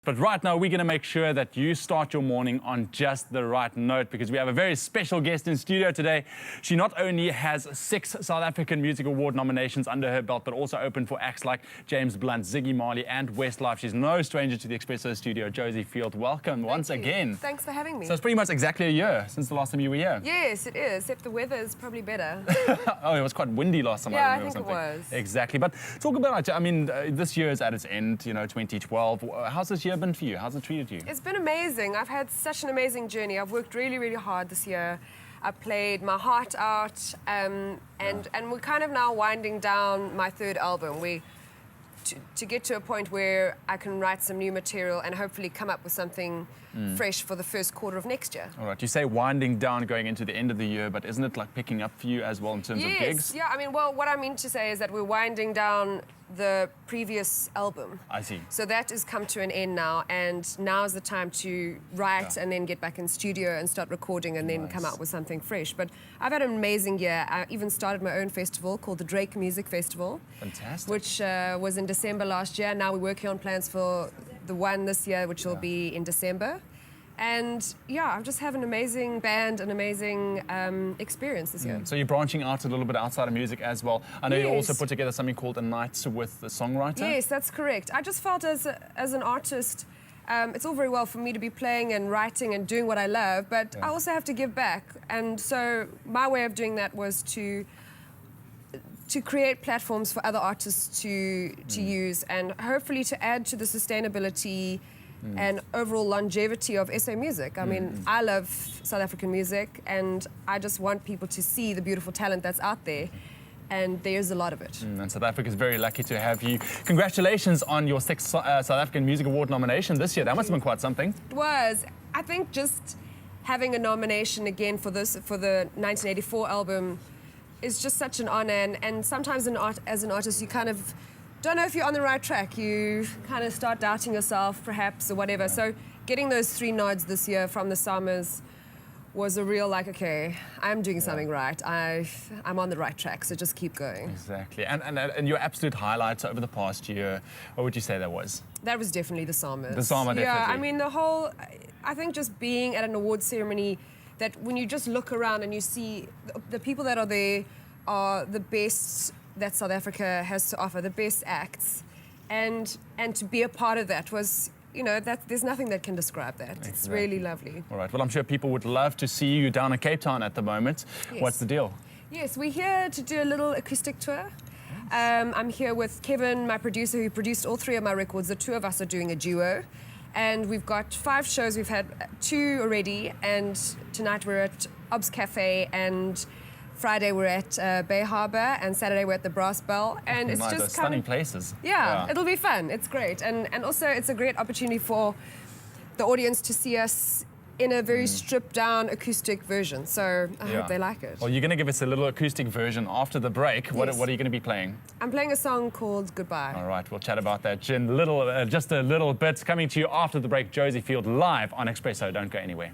But right now, we're going to make sure that you start your morning on just the right note, because we have a very special guest in studio today. She not only has 6 South African Music Award nominations under her belt, but also opened for acts like James Blunt, Ziggy Marley, and Westlife. She's no stranger to the Expresso studio. Josie Field, welcome once again. Thanks for having me. So it's pretty much exactly a year since the last time you were here. Yes, it is, except the weather is probably better. Oh, it was quite windy last time. Yeah, I I think it was. Exactly. But talk about, I mean, this year is at its end, 2012. How's this year been for you? How's it treated you? It's been amazing. I've had such an amazing journey. I've worked really, really hard this year. I played my heart out, and we're kind of now winding down my 3rd album. To get to a point where I can write some new material and hopefully come up with something fresh for the first quarter of next year. All right, you say winding down going into the end of the year, but isn't it like picking up for you as well in terms of gigs? Yeah, I mean, well, what I mean to say is that we're winding down the previous album. I see. So that has come to an end now, and now is the time to write and then get back in studio and start recording and then come out with something fresh. But I've had an amazing year. I even started my own festival called the Drake Music Festival. Fantastic. Which was in December last year. Now we're working on plans for the one this year, which will be in December. And yeah, I've just had an amazing band, an amazing experience this year. So you're branching out a little bit outside of music as well. I know you also put together something called a night with the songwriter. Yes, that's correct. I just felt as an artist, it's all very well for me to be playing and writing and doing what I love, but I also have to give back. And so my way of doing that was to create platforms for other artists to use, and hopefully to add to the sustainability and overall longevity of SA music. I mean, I love South African music, and I just want people to see the beautiful talent that's out there, and there's a lot of it. And South Africa is very lucky to have you. Congratulations on your 6th South African Music Award nomination this year. That must have been quite something. It was. I think just having a nomination again for the 1984 album is just such an honor, and sometimes as an artist you kind of don't know if you're on the right track. You kind of start doubting yourself perhaps or whatever. So getting those 3 nods this year from the Summers was a real okay, I'm doing something right. I'm on the right track, so just keep going. Exactly. And your absolute highlights over the past year, what would you say that was? That was definitely the Summers. The Summer, definitely. Yeah, I mean I think just being at an award ceremony, that when you just look around and you see the people that are there are the best that South Africa has to offer, the best acts, and to be a part of that was, there's nothing that can describe that. Exactly. It's really lovely. All right, well, I'm sure people would love to see you down in Cape Town at the moment. Yes. What's the deal? Yes, we're here to do a little acoustic tour. I'm here with Kevin, my producer, who produced all 3 of my records. The 2 of us are doing a duo. And we've got 5 shows. We've had 2 already, and tonight we're at Ob's Cafe, and Friday we're at Bay Harbour, and Saturday we're at the Brass Bell. And it's just stunning places. Yeah, it'll be fun. It's great. And also it's a great opportunity for the audience to see us in a very stripped down acoustic version. So I hope they like it. Well, you're going to give us a little acoustic version after the break. What are you going to be playing? I'm playing a song called Goodbye. All right, we'll chat about that in just a little bit. Coming to you after the break, Josie Field live on Expresso. Don't go anywhere.